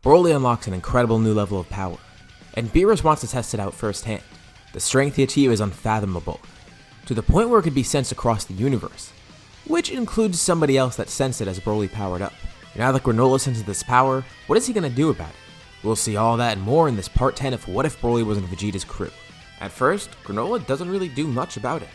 BROLY unlocks an incredible new level of power, and Beerus wants to test it out firsthand. The strength he achieves is unfathomable, to the point where it could be sensed across the universe, which includes somebody else that sensed it as BROLY powered up. Now that Granola senses this power, what is he going to do about it? We'll see all that and more in this part 10 of What If BROLY Was in Vegeta's crew. At first, Granola doesn't really do much about it.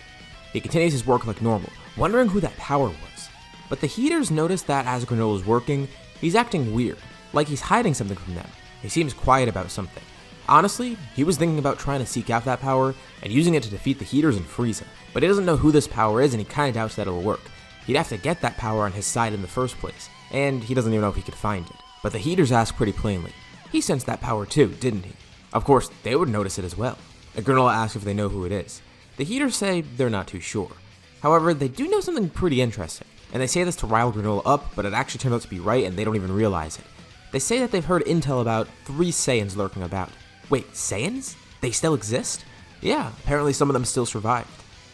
He continues his work like normal, wondering who that power was. But the Heaters notice that as Granola's working, he's acting weird, like he's hiding something from them. He seems quiet about something. Honestly, he was thinking about trying to seek out that power and using it to defeat the Heaters and Frieza, but he doesn't know who this power is and he kinda doubts that it'll work. He'd have to get that power on his side in the first place, and he doesn't even know if he could find it. But the Heaters ask pretty plainly. He sensed that power too, didn't he? Of course, they would notice it as well. And Granola asks if they know who it is. The Heaters say they're not too sure. However, they do know something pretty interesting, and they say this to rile Granola up, but it actually turns out to be right and they don't even realize it. They say that they've heard intel about 3 Saiyans lurking about. Wait, Saiyans? They still exist? Yeah, apparently some of them still survived.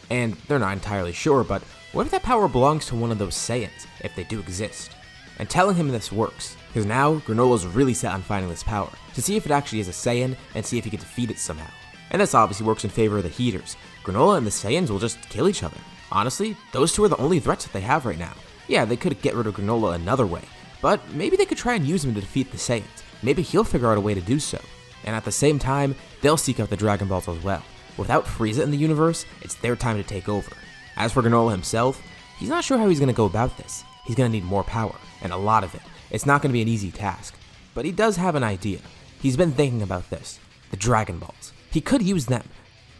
And they're not entirely sure, but what if that power belongs to one of those Saiyans, if they do exist? And telling him this works, because now Granola's really set on finding this power, to see if it actually is a Saiyan and see if he can defeat it somehow. And this obviously works in favor of the Heaters. Granola and the Saiyans will just kill each other. Honestly, those two are the only threats that they have right now. Yeah, they could get rid of Granola another way, but maybe they could try and use him to defeat the Saiyans. Maybe he'll figure out a way to do so. And at the same time, they'll seek out the Dragon Balls as well. Without Frieza in the universe, it's their time to take over. As for Granola himself, he's not sure how he's going to go about this. He's going to need more power, and a lot of it. It's not going to be an easy task. But he does have an idea. He's been thinking about this. The Dragon Balls. He could use them.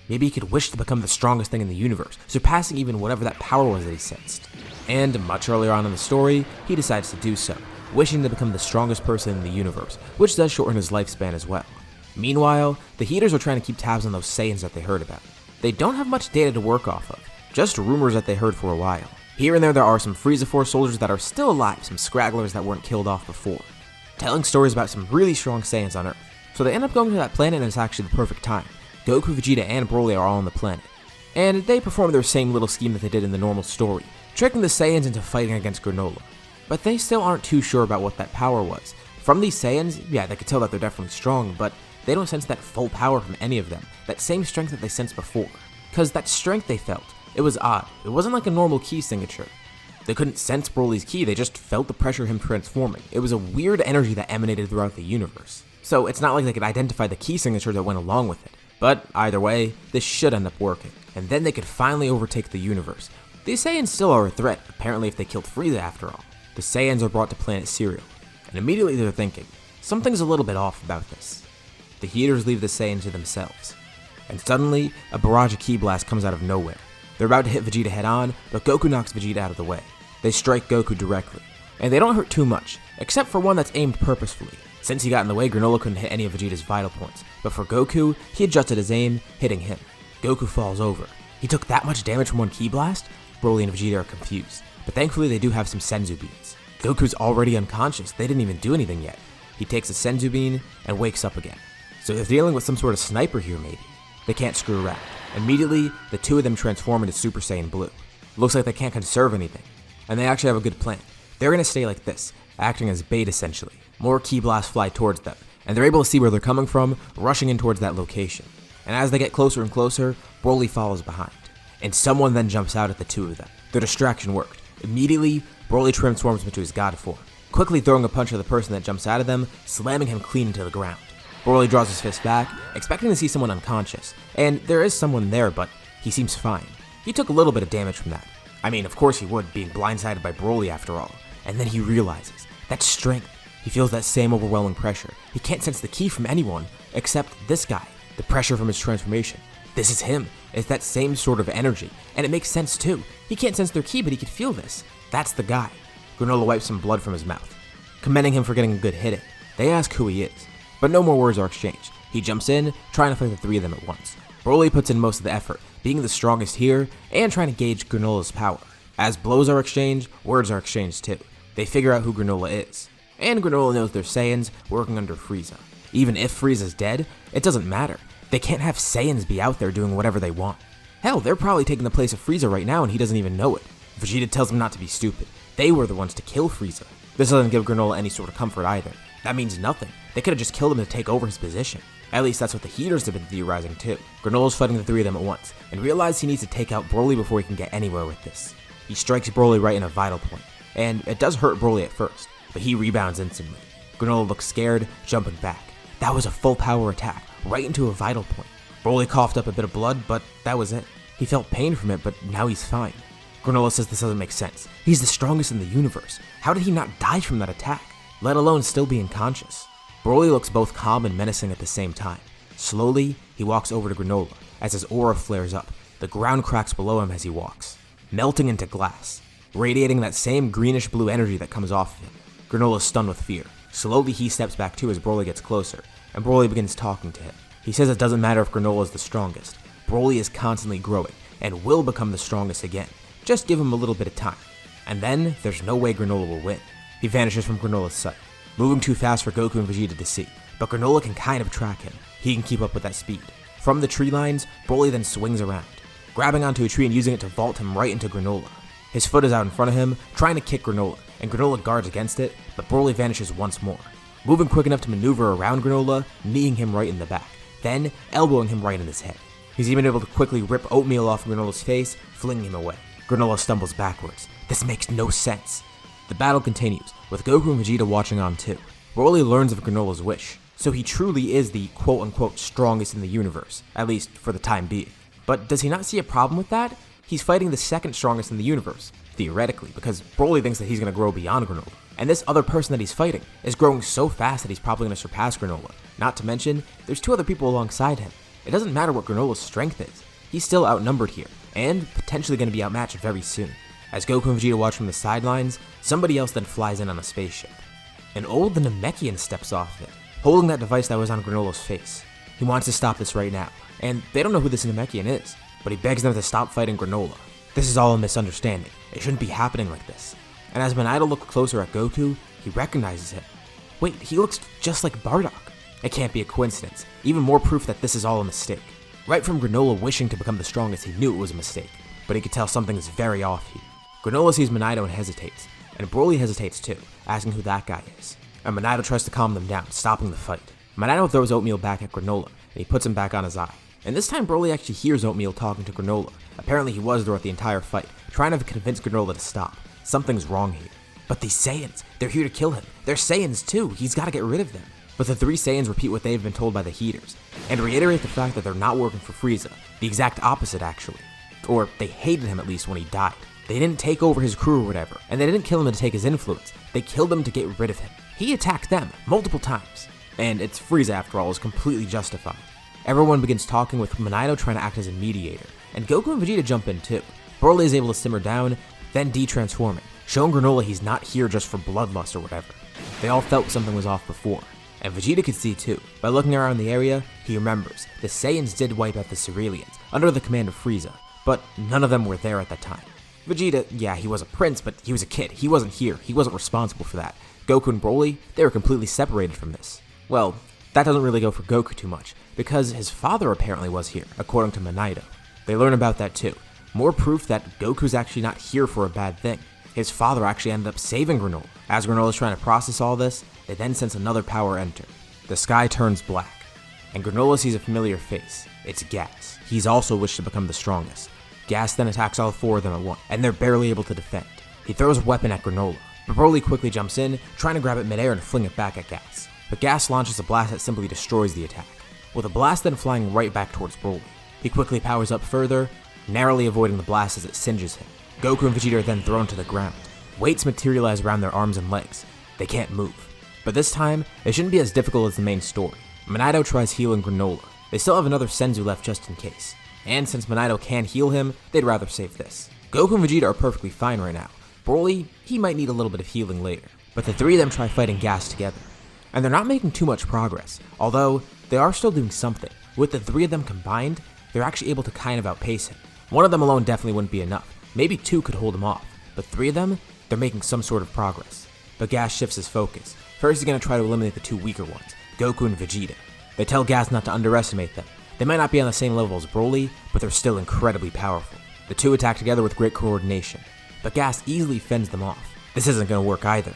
Maybe he could wish to become the strongest thing in the universe, surpassing even whatever that power was that he sensed. And much earlier on in the story, he decides to do so, wishing to become the strongest person in the universe, which does shorten his lifespan as well. Meanwhile, the Heaters are trying to keep tabs on those Saiyans that they heard about. They don't have much data to work off of, just rumors that they heard for a while. Here and there are some Frieza Force soldiers that are still alive, some scragglers that weren't killed off before, telling stories about some really strong Saiyans on Earth. So they end up going to that planet and it's actually the perfect time. Goku, Vegeta, and BROLY are all on the planet. And they perform their same little scheme that they did in the normal story, tricking the Saiyans into fighting against Granola. But they still aren't too sure about what that power was. From these Saiyans, yeah, they could tell that they're definitely strong, but they don't sense that full power from any of them, that same strength that they sensed before. Because that strength they felt, it was odd. It wasn't like a normal ki signature. They couldn't sense Broly's ki, they just felt the pressure of him transforming. It was a weird energy that emanated throughout the universe. So it's not like they could identify the ki signature that went along with it. But either way, this should end up working, and then they could finally overtake the universe. The Saiyans still are a threat, apparently if they killed Frieza after all. The Saiyans are brought to planet Cereal, and immediately they're thinking, something's a little bit off about this. The Heaters leave the Saiyans to themselves, and suddenly, a barrage of ki blast comes out of nowhere. They're about to hit Vegeta head on, but Goku knocks Vegeta out of the way. They strike Goku directly, and they don't hurt too much, except for one that's aimed purposefully. Since he got in the way, Granola couldn't hit any of Vegeta's vital points, but for Goku, he adjusted his aim, hitting him. Goku falls over. He took that much damage from one ki blast? BROLY and Vegeta are confused, but thankfully they do have some Senzu beans. Goku's already unconscious, they didn't even do anything yet. He takes a Senzu bean and wakes up again. So they're dealing with some sort of sniper here maybe. They can't screw around. Immediately, the two of them transform into Super Saiyan Blue. Looks like they can't conserve anything, and they actually have a good plan. They're gonna stay like this, acting as bait essentially. More ki blasts fly towards them, and they're able to see where they're coming from, rushing in towards that location. And as they get closer and closer, BROLY follows behind. And someone then jumps out at the two of them. Their distraction worked. Immediately, BROLY transforms into his god form, quickly throwing a punch at the person that jumps out of them, slamming him clean into the ground. BROLY draws his fist back, expecting to see someone unconscious, and there is someone there, but he seems fine. He took a little bit of damage from that. I mean, of course he would, being blindsided by BROLY after all. And then he realizes, that strength. He feels that same overwhelming pressure. He can't sense the ki from anyone, except this guy, the pressure from his transformation. This is him. It's that same sort of energy, and it makes sense too. He can't sense their ki, but he could feel this. That's the guy. Granola wipes some blood from his mouth, commending him for getting a good hit in. They ask who he is, but no more words are exchanged. He jumps in, trying to fight the three of them at once. BROLY puts in most of the effort, being the strongest here, and trying to gauge Granola's power. As blows are exchanged, words are exchanged too. They figure out who Granola is. And Granola knows they're Saiyans working under Frieza. Even if Frieza's dead, it doesn't matter. They can't have Saiyans be out there doing whatever they want. Hell, they're probably taking the place of Frieza right now and he doesn't even know it. Vegeta tells him not to be stupid. They were the ones to kill Frieza. This doesn't give Granola any sort of comfort either. That means nothing. They could have just killed him to take over his position. At least that's what the Heaters have been theorizing too. Granola's fighting the three of them at once, and realizes he needs to take out BROLY before he can get anywhere with this. He strikes BROLY right in a vital point, and it does hurt BROLY at first, but he rebounds instantly. Granola looks scared, jumping back. That was a full power attack, right into a vital point. BROLY coughed up a bit of blood, but that was it. He felt pain from it, but now he's fine. Granola says this doesn't make sense. He's the strongest in the universe. How did he not die from that attack, let alone still be unconscious? BROLY looks both calm and menacing at the same time. Slowly, he walks over to Granola. As his aura flares up, the ground cracks below him as he walks, melting into glass, radiating that same greenish-blue energy that comes off of him. Granola's stunned with fear. Slowly, he steps back too as BROLY gets closer, and BROLY begins talking to him. He says it doesn't matter if Granola is the strongest. BROLY is constantly growing, and will become the strongest again. Just give him a little bit of time. And then, there's no way Granola will win. He vanishes from Granola's sight, moving too fast for Goku and Vegeta to see, but Granola can kind of track him. He can keep up with that speed. From the tree lines, BROLY then swings around, grabbing onto a tree and using it to vault him right into Granola. His foot is out in front of him, trying to kick Granola, and Granola guards against it, but BROLY vanishes once more, moving quick enough to maneuver around Granola, kneeing him right in the back, then elbowing him right in his head. He's even able to quickly rip oatmeal off Granola's face, flinging him away. Granola stumbles backwards. This makes no sense. The battle continues, with Goku and Vegeta watching on too. BROLY learns of Granola's wish, so he truly is the quote-unquote strongest in the universe, at least for the time being. But does he not see a problem with that? He's fighting the second strongest in the universe, theoretically, because BROLY thinks that he's going to grow beyond Granola. And this other person that he's fighting is growing so fast that he's probably going to surpass Granola. Not to mention, there's two other people alongside him. It doesn't matter what Granola's strength is. He's still outnumbered here, and potentially going to be outmatched very soon. As Goku and Vegeta watch from the sidelines, somebody else then flies in on a spaceship. An old Namekian steps off of it, holding that device that was on Granola's face. He wants to stop this right now, and they don't know who this Namekian is, but he begs them to stop fighting Granola. This is all a misunderstanding. It shouldn't be happening like this. And as Minato looks closer at Goku, he recognizes him. Wait, he looks just like Bardock. It can't be a coincidence. Even more proof that this is all a mistake. Right from Granola wishing to become the strongest, he knew it was a mistake, but he could tell something is very off here. Granola sees Minato and hesitates, and BROLY hesitates too, asking who that guy is. And Minato tries to calm them down, stopping the fight. Minato throws oatmeal back at Granola, and he puts him back on his eye. And this time BROLY actually hears oatmeal talking to Granola. Apparently he was throughout the entire fight, trying to convince Granola to stop. Something's wrong here. But these Saiyans, they're here to kill him. They're Saiyans too, he's gotta get rid of them. But the three Saiyans repeat what they've been told by the Heaters, and reiterate the fact that they're not working for Frieza, the exact opposite actually. Or they hated him at least when he died. They didn't take over his crew or whatever, and they didn't kill him to take his influence, they killed him to get rid of him. He attacked them multiple times, and it's Frieza after all is completely justified. Everyone begins talking with Minato trying to act as a mediator, and Goku and Vegeta jump in too. BROLY is able to simmer down, then de-transforming, showing Granola he's not here just for bloodlust or whatever. They all felt something was off before. And Vegeta could see too. By looking around the area, he remembers the Saiyans did wipe out the Cerealians under the command of Frieza, but none of them were there at that time. Vegeta, yeah, he was a prince, but he was a kid. He wasn't here. He wasn't responsible for that. Goku and BROLY, they were completely separated from this. Well, that doesn't really go for Goku too much, because his father apparently was here, according to Minato. They learn about that too. More proof that Goku's actually not here for a bad thing. His father actually ended up saving Granola. As Granola's trying to process all this, they then sense another power enter. The sky turns black, and Granola sees a familiar face. It's Gas. He's also wished to become the strongest. Gas then attacks all four of them at once, and they're barely able to defend. He throws a weapon at Granola, but BROLY quickly jumps in, trying to grab it midair and fling it back at Gas. But Gas launches a blast that simply destroys the attack, with a blast then flying right back towards BROLY. He quickly powers up further, narrowly avoiding the blast as it singes him. Goku and Vegeta are then thrown to the ground. Weights materialize around their arms and legs. They can't move. But this time, it shouldn't be as difficult as the main story. Minato tries healing Granola. They still have another Senzu left just in case. And since Minato can heal him, they'd rather save this. Goku and Vegeta are perfectly fine right now. BROLY, he might need a little bit of healing later. But the three of them try fighting Gas together. And they're not making too much progress, although they are still doing something. With the three of them combined, they're actually able to kind of outpace him. One of them alone definitely wouldn't be enough. Maybe two could hold him off, but three of them, they're making some sort of progress. But Gas shifts his focus. First he's going to try to eliminate the two weaker ones, Goku and Vegeta. They tell Gas not to underestimate them. They might not be on the same level as BROLY, but they're still incredibly powerful. The two attack together with great coordination, but Gas easily fends them off. This isn't going to work either.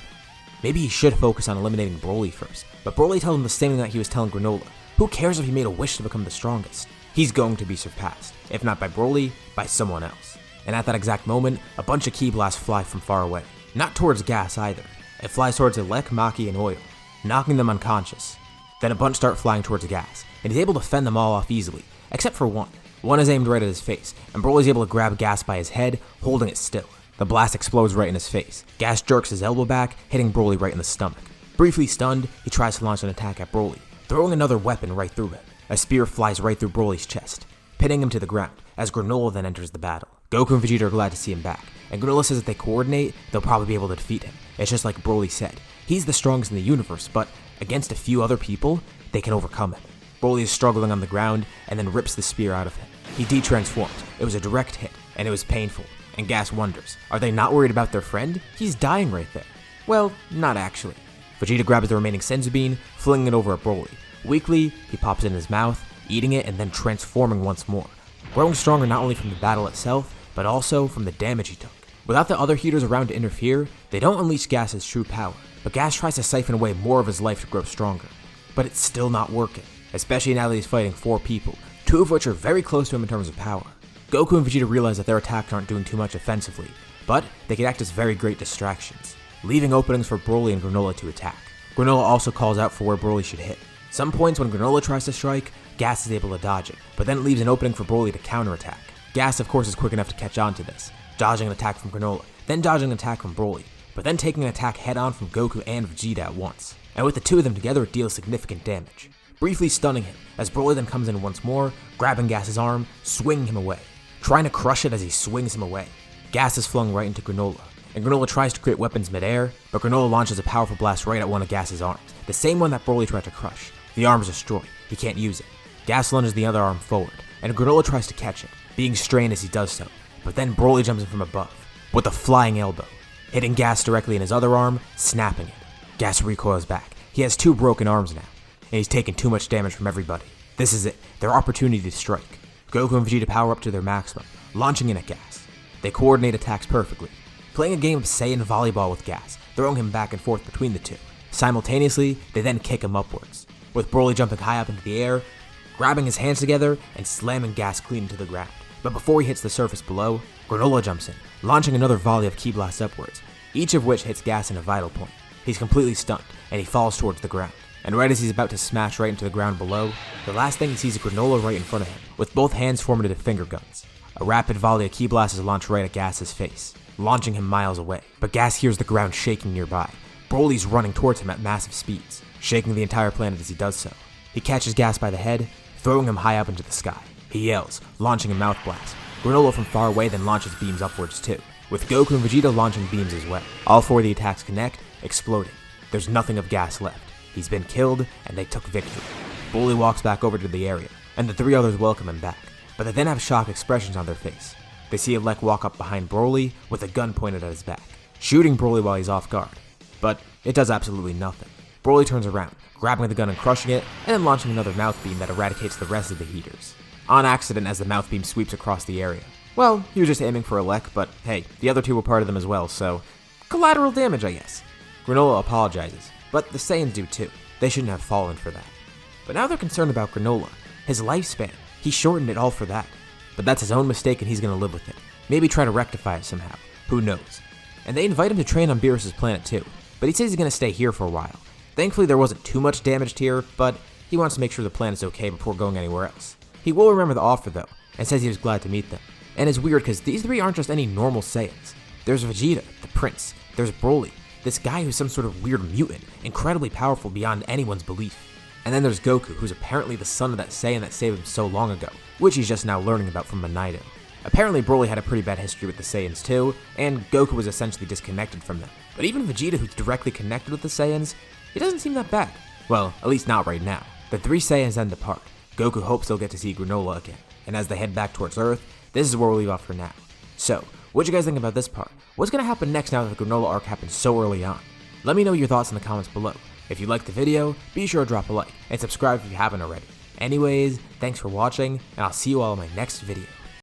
Maybe he should focus on eliminating BROLY first, but BROLY tells him the same thing that he was telling Granolah. Who cares if he made a wish to become the strongest? He's going to be surpassed, if not by BROLY, by someone else. And at that exact moment, a bunch of ki blasts fly from far away. Not towards Gas either. It flies towards Elec, Maki, and Oil, knocking them unconscious. Then a bunch start flying towards Gas, and he's able to fend them all off easily, except for one. One is aimed right at his face, and Broly's able to grab Gas by his head, holding it still. The blast explodes right in his face. Gas jerks his elbow back, hitting BROLY right in the stomach. Briefly stunned, he tries to launch an attack at BROLY, throwing another weapon right through him. A spear flies right through Broly's chest, pinning him to the ground, as Granolah then enters the battle. Goku and Vegeta are glad to see him back, and Granolah says if they coordinate, they'll probably be able to defeat him. It's just like BROLY said, he's the strongest in the universe, but against a few other people, they can overcome him. BROLY is struggling on the ground, and then rips the spear out of him. He de-transforms. It was a direct hit, and it was painful. And Gas wonders, are they not worried about their friend? He's dying right there. Well, not actually. Vegeta grabs the remaining Senzu Bean, flinging it over at BROLY. Weakly, he pops it in his mouth, eating it and then transforming once more, growing stronger not only from the battle itself, but also from the damage he took. Without the other heaters around to interfere, they don't unleash Gas's true power, but Gas tries to siphon away more of his life to grow stronger. But it's still not working, especially now that he's fighting 4 people, 2 of which are very close to him in terms of power. Goku and Vegeta realize that their attacks aren't doing too much offensively, but they can act as very great distractions, leaving openings for BROLY and Granolah to attack. Granolah also calls out for where BROLY should hit. Some points when Granolah tries to strike, Gas is able to dodge it, but then it leaves an opening for BROLY to counterattack. Gas of course is quick enough to catch on to this, dodging an attack from Granolah, then dodging an attack from BROLY, but then taking an attack head on from Goku and Vegeta at once. And with the 2 of them together, it deals significant damage, briefly stunning him, as BROLY then comes in once more, grabbing Gas's arm, swinging him away, trying to crush it as he swings him away. Gas is flung right into Granolah, and Granolah tries to create weapons midair, but Granolah launches a powerful blast right at one of Gas's arms, the same one that BROLY tried to crush. The arm is destroyed, he can't use it. Gas lunges the other arm forward, and Granolah tries to catch it, being strained as he does so, but then BROLY jumps in from above, with a flying elbow, hitting Gas directly in his other arm, snapping it. Gas recoils back. He has 2 broken arms now, and he's taken too much damage from everybody. This is it, their opportunity to strike. Goku and Vegeta power up to their maximum, launching in at Gas. They coordinate attacks perfectly, playing a game of Saiyan volleyball with Gas, throwing him back and forth between the 2. Simultaneously, they then kick him upwards, with BROLY jumping high up into the air, grabbing his hands together, and slamming Gas clean into the ground. But before he hits the surface below, Granolah jumps in, launching another volley of ki blasts upwards, each of which hits Gas in a vital point. He's completely stunned, and he falls towards the ground. And right as he's about to smash right into the ground below, the last thing he sees is Granolah right in front of him, with both hands formed into finger guns. A rapid volley of ki blasts is launched right at Gas's face, launching him miles away. But Gas hears the ground shaking nearby. BROLY's running towards him at massive speeds, shaking the entire planet as he does so. He catches Gas by the head, throwing him high up into the sky. He yells, launching a mouth blast. Granolah from far away then launches beams upwards too, with Goku and Vegeta launching beams as well. All 4 of the attacks connect, exploding. There's nothing of Gas left. He's been killed, and they took victory. BROLY walks back over to the area, and the 3 others welcome him back, but they then have shocked expressions on their face. They see Elec walk up behind BROLY with a gun pointed at his back, shooting BROLY while he's off guard. But it does absolutely nothing. BROLY turns around, grabbing the gun and crushing it, and then launching another mouth beam that eradicates the rest of the heaters, on accident as the mouth beam sweeps across the area. Well, he was just aiming for Elec, but hey, the other 2 were part of them as well, so collateral damage, I guess. Granolah apologizes, but the Saiyans do too. They shouldn't have fallen for that. But now they're concerned about Granolah. His lifespan. He shortened it all for that. But that's his own mistake and he's gonna live with it. Maybe try to rectify it somehow. Who knows? And they invite him to train on Beerus' planet too, but he says he's gonna stay here for a while. Thankfully there wasn't too much damaged here, but he wants to make sure the planet's okay before going anywhere else. He will remember the offer though, and says he was glad to meet them. And it's weird because these 3 aren't just any normal Saiyans. There's Vegeta, the prince. There's BROLY, this guy who's some sort of weird mutant, incredibly powerful beyond anyone's belief. And then there's Goku, who's apparently the son of that Saiyan that saved him so long ago, which he's just now learning about from Manaido. Apparently BROLY had a pretty bad history with the Saiyans too, and Goku was essentially disconnected from them. But even Vegeta, who's directly connected with the Saiyans, he doesn't seem that bad. Well, at least not right now. The 3 Saiyans then depart. Goku hopes they'll get to see Granolah again, and as they head back towards Earth, this is where we'll leave off for now. So, what'd you guys think about this part? What's gonna happen next now that the Granolah arc happened so early on? Let me know your thoughts in the comments below. If you liked the video, be sure to drop a like, and subscribe if you haven't already. Anyways, thanks for watching, and I'll see you all in my next video.